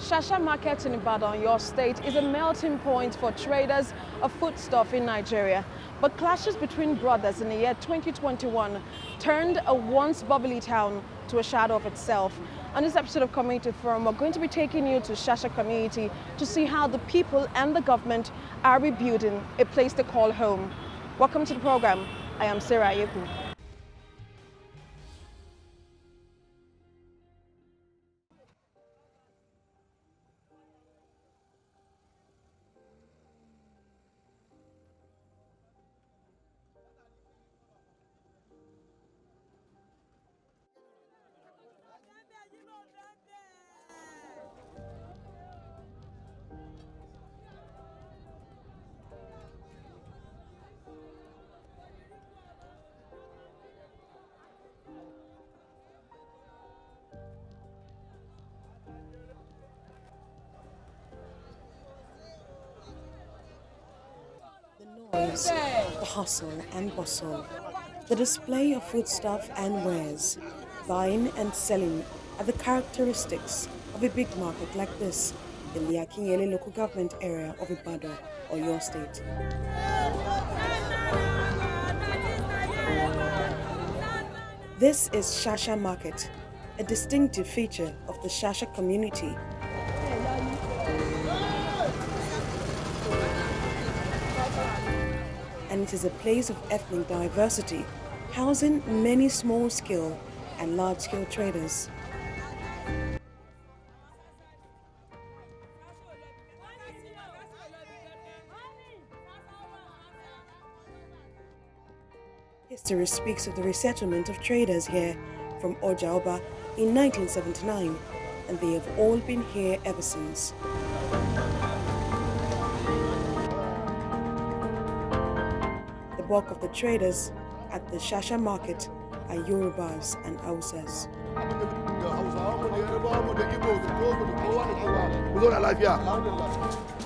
Shasha market in Ibadan, your state, is a melting point for traders of foodstuff in Nigeria. But clashes between brothers in the year 2021 turned a once bubbly town to a shadow of itself. On this episode of Community Forum, we're going to be taking you to Shasha community to see how the people and the government are rebuilding a place to call home. Welcome to the program. I am Sarah Yeku. The noise, the hustle and bustle, the display of foodstuff and wares, buying and selling are the characteristics of a big market like this in the Akinyele local government area of Ibadan or your state. This is Shasha Market, a distinctive feature of the Shasha community. And it is a place of ethnic diversity, housing many small-scale and large-scale traders. History speaks of the resettlement of traders here from Ojaoba in 1979, and they have all been here ever since. The bulk of the traders at the Shasha market are Yorubas and Hausas.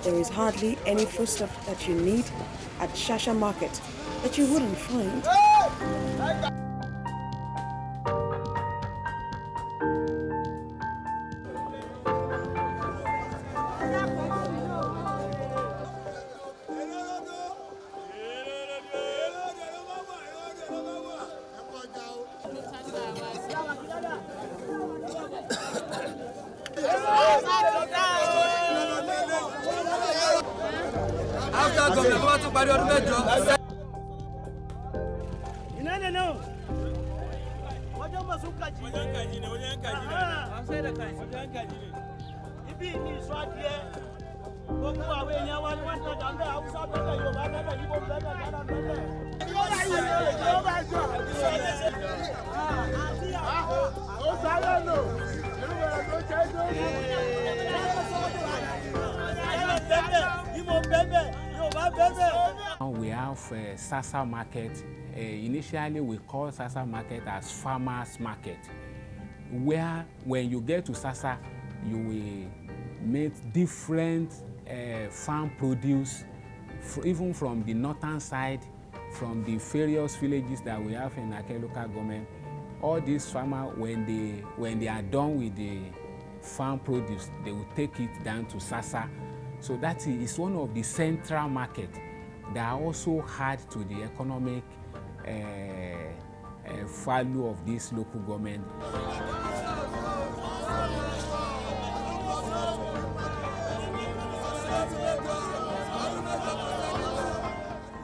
There is hardly any foodstuff that you need at Shasha market that you wouldn't find. We have Sasa market. Initially, we call Sasa market as farmers market, where when you get to Sasa, you will meet different farm produce, even from the northern side, from the various villages that we have in Ake local government. All these farmers, when they are done with the farm produce, they will take it down to Sasa. So that is one of the central market that also add to the economic value of this local government.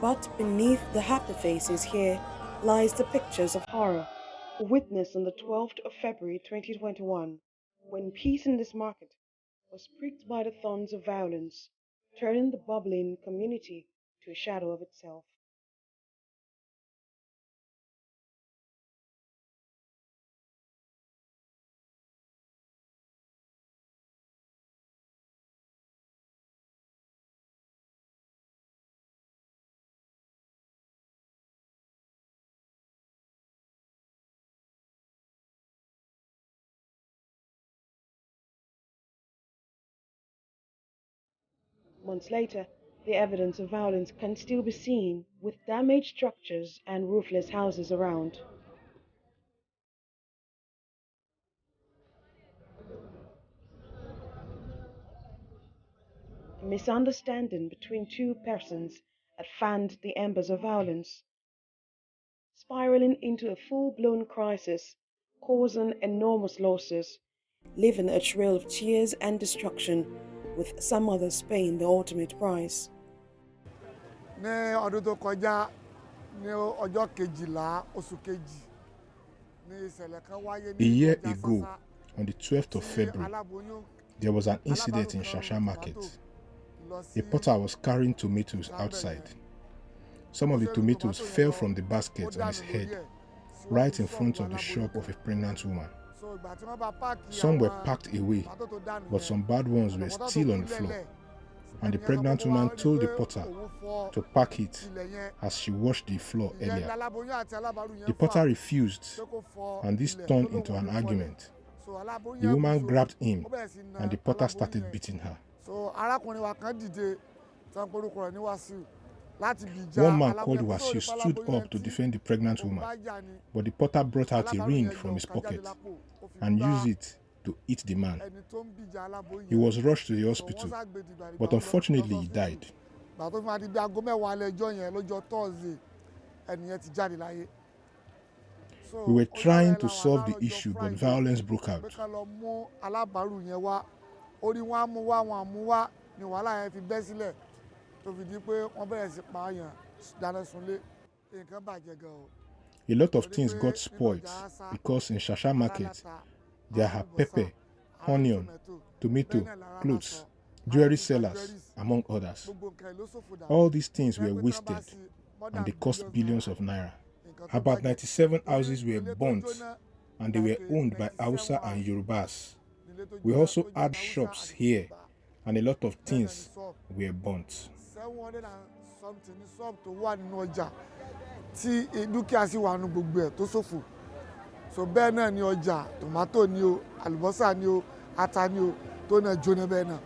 But beneath the happy faces here lies the pictures of horror witnessed on the 12th of February 2021, when peace in this market was pricked by the thorns of violence, turning the bubbling community to a shadow of itself. Months later, the evidence of violence can still be seen, with damaged structures and roofless houses around. A misunderstanding between two persons had fanned the embers of violence, spiraling into a full-blown crisis, causing enormous losses, leaving a trail of tears and destruction, with some others paying the ultimate price. A year ago, on the 12th of February, there was an incident in Shasha market. A porter was carrying tomatoes outside. Some of the tomatoes fell from the basket on his head, right in front of the shop of a pregnant woman. Some were packed away, but some bad ones were still on the floor. And the pregnant woman told the porter to pack it as she washed the floor earlier. The porter refused, and this turned into an argument. The woman grabbed him, and the porter started beating her. One man called Wasil stood up to defend the pregnant woman, but the porter brought out a ring from his pocket and used it to hit the man. He was rushed to the hospital, but unfortunately he died. We were trying to solve the issue, but violence broke out. A lot of things got spoiled because in Shasha market, there are pepper, onion, tomato, clothes, jewelry sellers, among others. All these things were wasted and they cost billions of naira. About 97 houses were burnt and they were owned by Hausa and Yorubas. We also had shops here and a lot of things were burnt. 700 and something shop to wà nínú ọjà tí dúkìá sì wà nínú gbogbo ẹ̀ tó ṣòfò. So bẹ́ẹ̀ náà ni ọjà tomato ni o, àlùbọ́sà ni o, ata ni o tó náà jóná bẹ́ẹ̀ náà.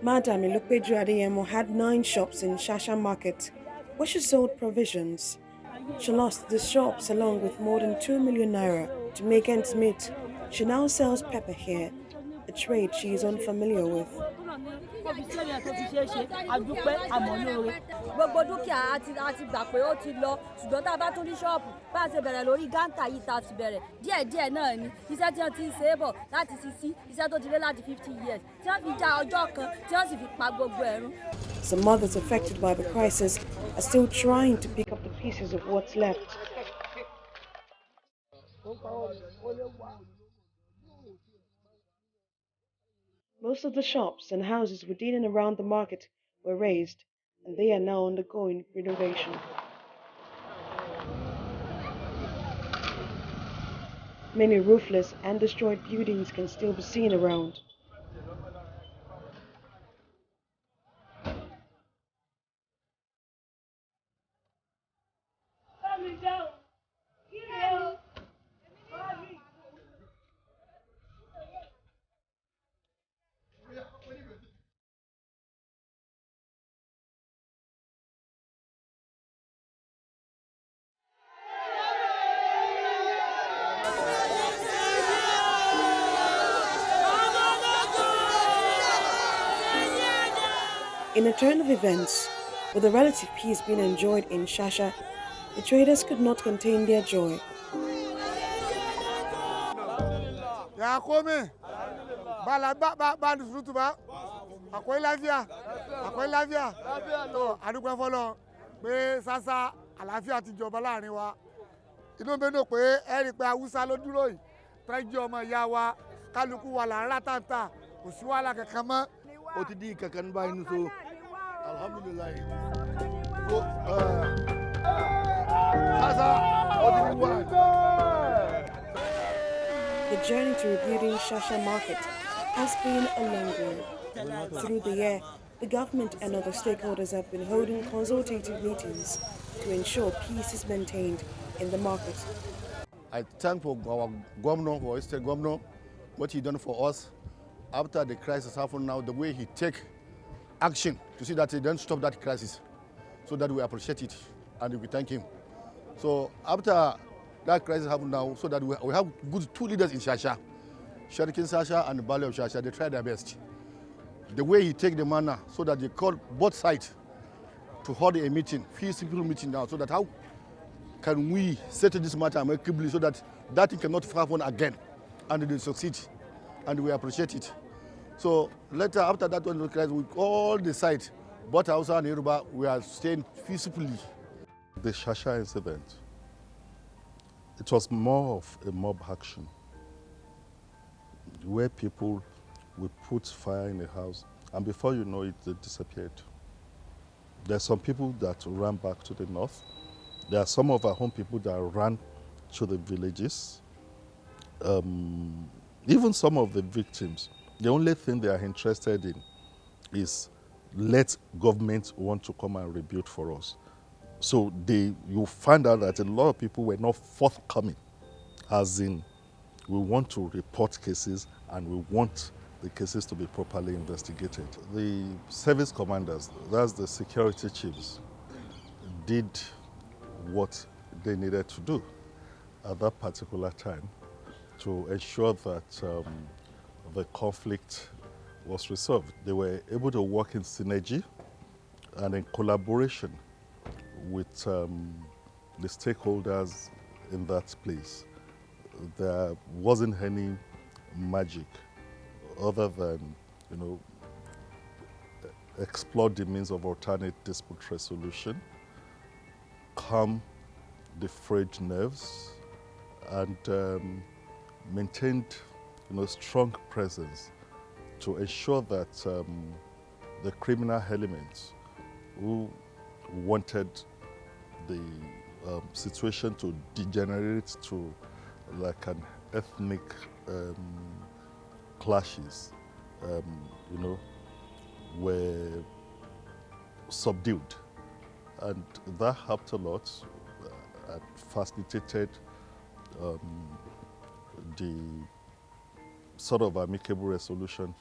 Madam Ilupeju Adeyemo had 9 shops in Shasha market where she sold provisions. She lost the shops along with more than 2 million naira to make ends meet. She now sells pepper here, a trade she is unfamiliar with. Gbogbo dúkìá àti gbà pé ó ti lọ ṣùgbọ́n tá a bá tún ní ṣọ́ọ̀bù bá a ṣe bẹ̀rẹ̀ lórí gáǹtà yìí tá a ti bẹ̀rẹ̀ díẹ̀díẹ̀ náà ni iṣẹ́ tí wọ́n ti ń ṣe é bọ̀ láti sisi iṣẹ́ tó ti lé láti 50 years tí wọ́n fi já ọjọ́ kan tí wọ́n sì fi pa gbogbo ẹ̀rún. Some mothers affected by the crisis are still trying to pick up the pieces of what's left. Most of the shops and houses within and around the market were razed, and they are now undergoing renovation. Many roofless and destroyed buildings can still be seen around. In a turn of events, with a relative peace being enjoyed in Shasha, the traders could not contain their joy. Alhamdulillah. The journey to rebuilding Shasha market has been a long one. Through the year, the government and other stakeholders have been holding consultative meetings to ensure peace is maintained in the market. I thank for our governor, our state governor, what he done for us. After the crisis happened now, the way he take action to see that he don't stop that crisis, so that we appreciate it and we thank him. So after that crisis happened now, so that we have good 2 leaders in Shasha. Sherikin Shasha and the Valley of Shasha, they try their best. The way he take the manner so that they call both sides to hold a meeting, peaceful meeting now, so that how can we settle this matter amicably so that that thing cannot happen again, and they succeed, and we appreciate it. So later, after that one, with all the sides, both Hausa and Yoruba, we are staying peacefully. The Shasha incident, it was more of a mob action, where people would put fire in a house, and before you know it, they disappeared. There are some people that ran back to the north. There are some of our home people that ran to the villages. Even some of the victims, the only thing they are interested in is let government want to come and rebuild for us. So you find out that a lot of people were not forthcoming, as in, we want to report cases and we want the cases to be properly investigated. The service commanders, that's the security chiefs, did what they needed to do at that particular time to ensure that the conflict was resolved. They were able to work in synergy and in collaboration with the stakeholders in that place. There wasn't any magic other than, explore the means of alternate dispute resolution, calm the frayed nerves, and maintained, strong presence to ensure that the criminal elements who wanted the situation to degenerate to like an ethnic clashes, were subdued. And that helped a lot and facilitated the sort of amicable resolution.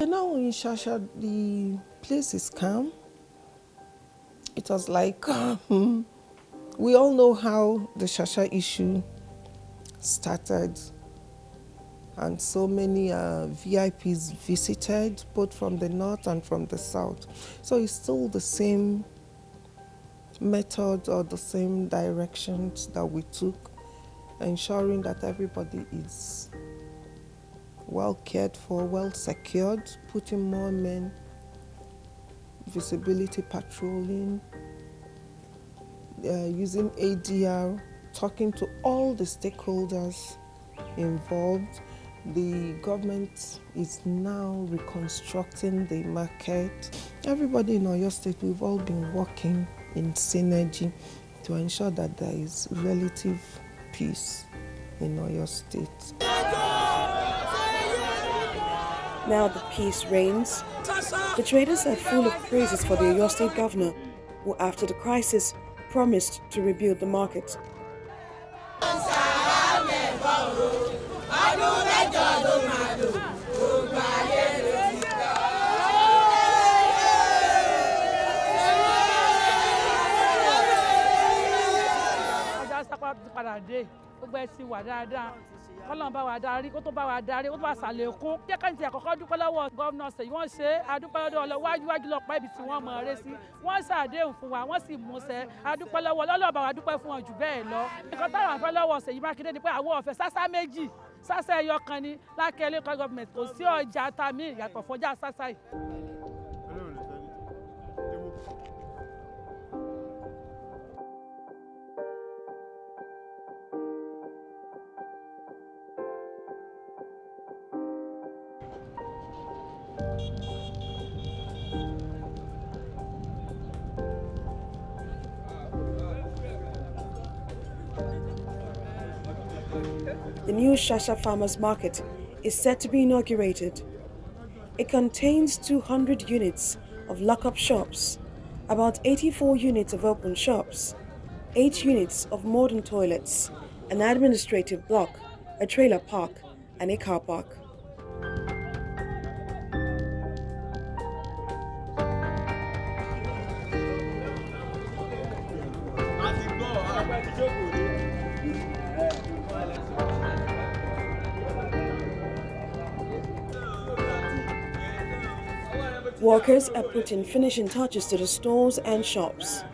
Now in Shasha, the place is calm. It was like, we all know how the Shasha issue started, and so many VIPs visited, both from the north and from the south. So it's still the same method or the same directions that we took, ensuring that everybody is well cared for, well secured, putting more men, visibility patrolling, using ADR, talking to all the stakeholders involved. The government is now reconstructing the market. Everybody in Oyo State, we've all been working in synergy to ensure that there is relative peace in Oyo State. Now the peace reigns. The traders are full of praises for the Oyo State governor, who after the crisis promised to rebuild the market. Kọ́lọ́n bá wa darí, kó tó bá wa darí, kó tó bá ṣàlékún. Jẹ́ ká ní ti àkọ́kọ́ dúpẹ́ lọ́wọ́ gómìnà Ṣèyí, wọ́n ṣe àdúpẹ́ lọ́dọ̀ wájú lọ́pọ̀ ibi tí wọ́n mọ̀ ọ́rẹ́ sí. Wọ́n ṣàdéhùn fún wa, wọ́n sì múṣẹ. Àdúpẹ́ lọ́wọ́ lọ́lọ́ba wa dúpẹ́ fún wọn jù bẹ́ẹ̀ lọ. Nǹkan táwọn afẹ́ lọ́wọ́ Ṣèyí Mákindé ni pé àwọn ọ̀fẹ́ sásá méjì, sásá ẹyọ kan ni lákẹ́ local government, kò sí ọjà tàmí ìyàtọ̀ fọjá sásá yìí. The new Shasha Farmers Market is set to be inaugurated. It contains 200 units of lock-up shops, about 84 units of open shops, 8 units of modern toilets, an administrative block, a trailer park, and a car park. Workers are putting finishing touches to the stores and shops.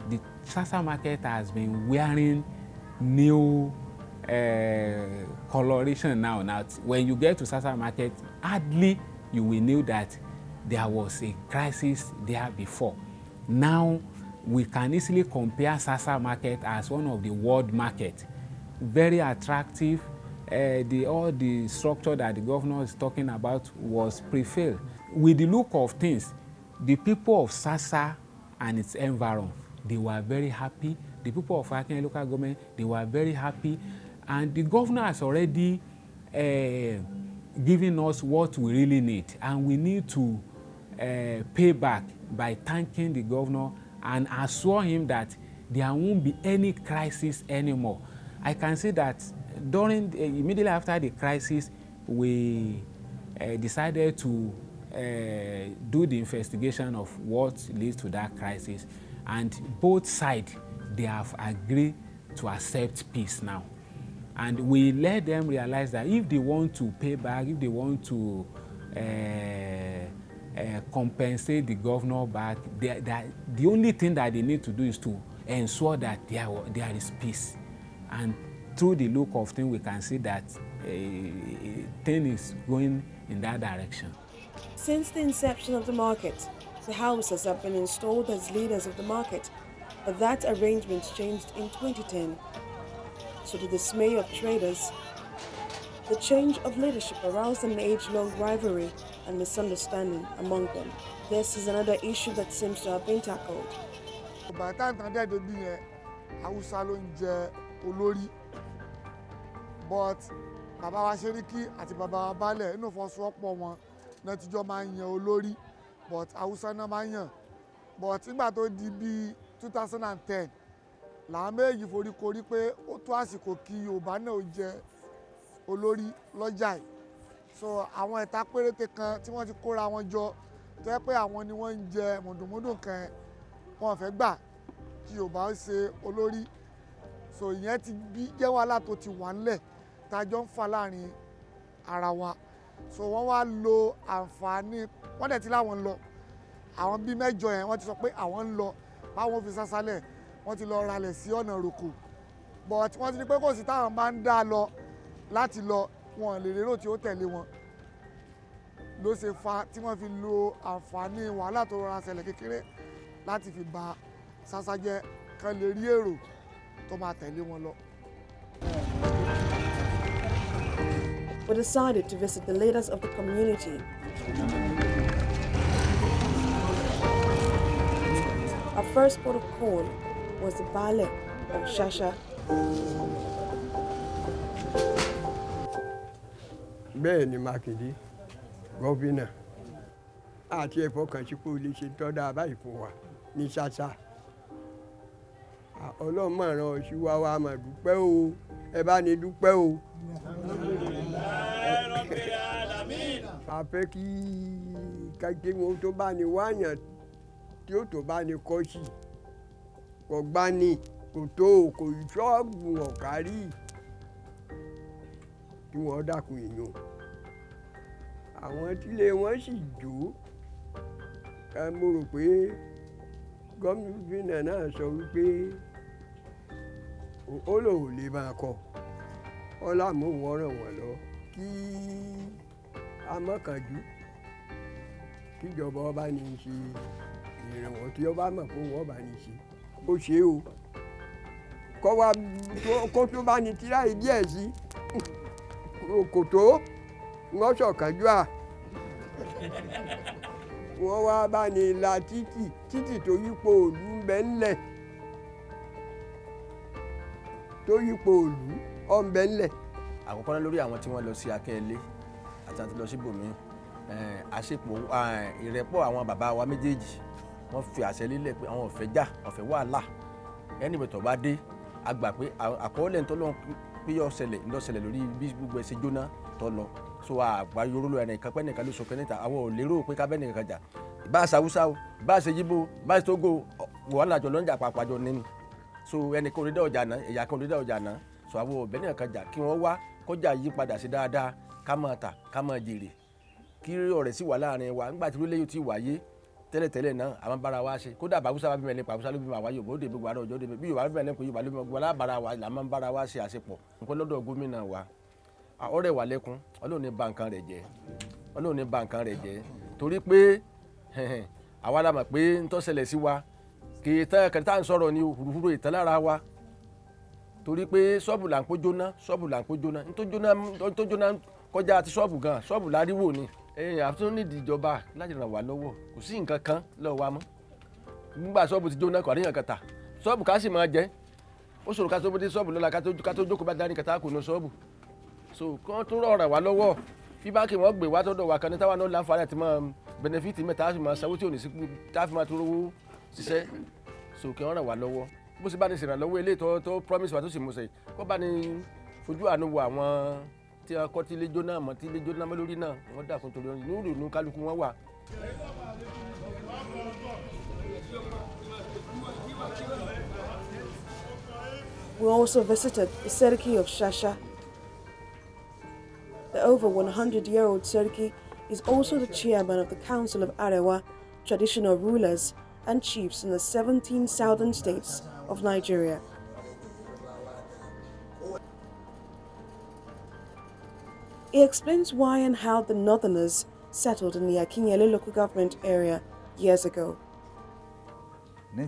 The Shasha market has been wearing new coloration now. Now, when you get to Shasha market, hardly you will know that there was a crisis there before. Now, we can easily compare Shasha market as one of the world market. Very attractive. All the structure that the governor is talking about was prevailed. With the look of things, the people of Shasha and its environment, they were very happy. The people of Akenya local government, they were very happy. And the governor has already given us what we really need. And we need to pay back by thanking the governor and assure him that there won't be any crisis anymore. I can say that immediately after the crisis, we decided to do the investigation of what leads to that crisis. And both sides, they have agreed to accept peace now. And we let them realize that if they want to pay back, if they want to compensate the governor back, the only thing that they need to do is to ensure that there is peace. And through the look of things, we can see that thing is going in that direction. Since the inception of the market, the houses have been installed as leaders of the market, but that arrangement changed in 2010. To the dismay of traders, the change of leadership aroused an age-long rivalry and misunderstanding among them. This is another issue that seems to have been tackled. By the time they do it, Hausa ló ń jẹ olórí, but Baba wa Seriki àti Baba wa Baálẹ̀ inú ìfọwọ́sowọ́pọ̀ wọn náà tíjọ́ máa ń yan olórí, but Hausa náà máa ń yàn. But nígbà tó di bí 2010, làwọn méjì foríkorí pé ó tó àsìkò kí Yorùbá náà ó jẹ olórí lọ́jà yìí. So àwọn ẹ̀ta péréte kan tí wọ́n ti kóra wọn jọ tó yẹ pé àwọn ni wọ́n ń jẹ mùdùnmúdùn kan, wọn fẹ́ gbà kí Yorùbá ó ṣe olórí. So ìyẹn ti bí jẹ́ wàhálà tó ti wà ńlẹ̀ tájọ́ ń fà láàrin ara wa. So wọ́n wá lo àǹfààní, wọ́n dẹ̀ ti láwọn ń lọ. Àwọn bíi mẹ́jọ yẹn wọ́n ti sọ pé àwọn ń lọ báwọn fi sásálẹ̀, wọ́n ti lọ ralẹ̀ sí ọ̀nà Roko. But wọ́n ti ní pé kò sí táwọn bá ń dá lọ láti lọ, wọn lè rérò tí ó tẹ̀lé wọn. Ló ṣe fa tí wọ́n fi lo àǹfààní wàhálà tó rọra ṣẹlẹ̀ kékeré láti fi ba Ṣàṣà jẹ́ kán lè rí èrò tó máa tẹ̀lé wọn lọ. We decided to visit the leaders of the community. Our first port of call was the Baálẹ̀ of Shasha. Bẹ́ẹ̀ ni Mákindé, gọ́fínà, àti ẹ̀fọ́kànsípò lè ṣe tọ́da báyìí fún wa ní Ṣàṣà. Ọlọ́run máa ràn ọ́ sí wa máa dúpẹ́ o, ẹ bá ní dúpẹ́ o. A fẹ́ kí kájí wọn tó bá ní wáyàn tí ó tó bá ní kọ́sì, kò gbá ní kò tó kò ṣọ́ọ̀bù ọ̀kárí kí wọ́n dákun èèyàn. Àwọn tílé wọn sì jó, mo rò pé gómìnà náà sọ wípé ó lòun lè máa kọ ọlámúwọ̀n ràn wọ́n lọ kí amọ́kànjú kíjọba ọba ní í ṣe ìrànwọ́ tí ọba mọ̀ fún wọn ọba ní í ṣe ó ṣe o kọ́ wa kó tó bá ní tíráì díẹ̀ sí kò tó wọ́n ṣọ̀kánjú à wọ́n wá bá ní la títì tó yípo òlú ń bẹ ńlẹ̀ tó yípo òlú ọ̀nbẹ ńlẹ̀. Àkọ́kọ́ náà lórí àwọn tí wọ́n lọ sí Akẹ́lé àti àti lọ sí ibòmí àṣepọ̀ ìrẹ́pọ̀ àwọn bàbá wa méjèèjì wọ́n fi àṣẹ lílẹ̀ pé àwọn ò fẹ́ jà, ò fẹ́ wàhálà ẹni bẹ̀tọ̀ bá dé a gbà pé àkọọ́lẹ̀ ń tọ́lọ́ pé yọ ṣẹlẹ̀ lórí bí gbogbo ẹ̀ ṣe jóná tó lọ so àgbà yorùlọ ẹnìkan pẹ́ nìkan ló sọ kẹ́ níta àwọn ò lérò pé kábẹ́ nìkan jà bá a ṣàwùsá o bá a ṣe yíbo bá a ṣe tógó wàhálà jọ lọ́njà pàpàjọ nínú so ẹnìkan ò ní dá ọjà náà ẹ̀yà kan ò ní dá ọjà náà so àwọn ò bẹ́ nìkan jà kí wọ́n wá kọjá yí padà sí dáadáa ká máa tà ká máa jèrè kí ọ̀rẹ́ sì wà láàrin wa nígbà tí orílẹ̀ yóò ti wáyé tẹ́lẹ̀tẹ́lẹ̀ náà àwọn bára wa ṣe kódà bàbúsá bá bí mẹ́rin pàbúsá ló bí ma wáyé òbó dèbí gbàrà òjò dèbí bí yorùbá bí mẹ́rin kò yorùbá ló bí ma lábàrà wa là máa ń bára wa ṣe àṣepọ̀ nǹkan lọ́dọ̀ gómìnà wa ọ̀rẹ́ wà lẹ́kún Ọlọ́run ní ba nǹkan rẹ̀ jẹ́ Ọlọ́run ní ba nǹkan rẹ̀ jẹ́ torí pé àwa la mọ̀ pé ń tó ṣẹlẹ̀ sí wa kì í tẹ́ kẹta ń sọ̀rọ̀ ní hùrùhùrù ìtàn lára wa torí pé ṣọ́ọ̀bù là ń kó jóná ṣọ́ọ̀bù là ń kó jóná ń tó jóná kọjá àti ṣọ́ọ̀bù gan ṣọ́ọ̀bù láríwò ni àtúntò nídìí ìjọba láti ràn wá lọ́wọ́ kò sí nǹkan kan lọ́wọ́ wa mọ́ nígbà ṣọ́ọ̀bù ti jóná kò àríyàn kẹta ṣọ́ọ̀bù ká sì máa jẹ́ ó ṣòro ká tó bó dé ṣọ́ọ̀bù lọ́la ká tó jókòó bá dání kẹta kò ná ṣọ́ọ̀bù so kán tó ràn wá lọ́wọ́ bí báńkì wọn gbé wá tọ́dọ̀ wa kan ní táwa náà láǹfààní àti máa bẹnẹfìtì mẹ́ta á sì máa sanwó tí ò ní sí tá a fi máa tó rówó ṣiṣẹ́ so kí wọ́n ràn wá lọ́wọ́ bó ṣe bá ní ṣèrànlọ́wọ́ eléyìí tó promise wa tó sì mú ṣe kó bá ní fojú àánú wo àwọn tí a kọ́ tí ilé jóná mọ́ tí ilé jóná mọ́ lórí náà wọ́n dàkún torí inú ìrònú kálukú wọn wà. We also visited the Serki of Shasha. The over 100-year-old Serki is also the chairman of the Council of Arewa, traditional rulers and chiefs in the 17 southern states of Nigeria. He explains why and how the northerners settled in the Akinyele local government area years ago. I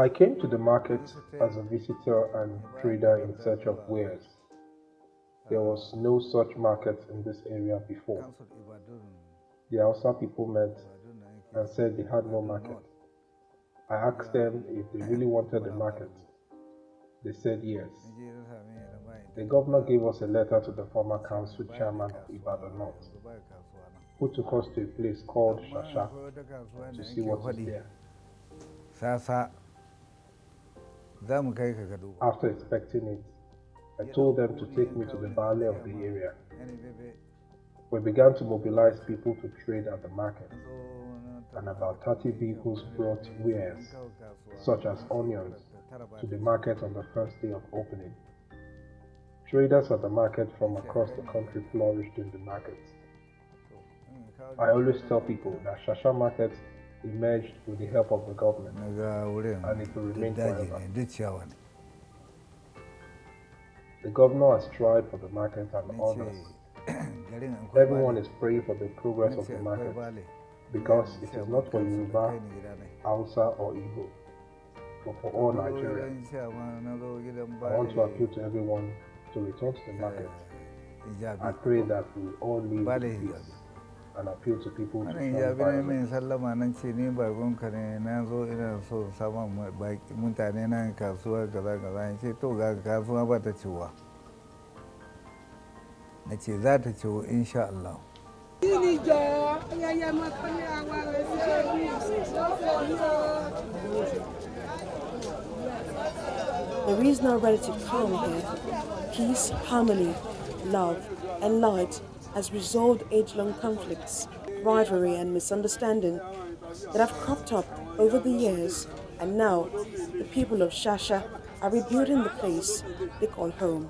came to the market as a visitor and trader in search of wares. There was no such market in this area before. The Hausa people met and said they had no market. I asked them if they really wanted the market. They said yes. The governor gave us a letter to the former council chairman of Ibadan North, who took us to a place called Shasha to see what is there. After inspecting it, I told them to take me to the valley of the area. We began to mobilize people to trade at the market, and about 30 vehicles brought wares, such as onions, to the market on the first day of opening. Traders at the market from across the country flourished in the market. I always tell people that Shasha market emerged with the help of the government, and it will remain forever. The governor has tried for the market and others. Everyone is praying for the progress of the market, because it is not for Yoruba, Hausa or Igbo, but for all Nigerians. I want to appeal to everyone to return to the market. I pray that we all live in peace, and appeal to people to stand violence. There is no relative calm here. Peace, harmony, love, and light has resolved age-long conflicts, rivalry, and misunderstanding that have cropped up over the years, and now the people of Shasha are rebuilding the place they call home.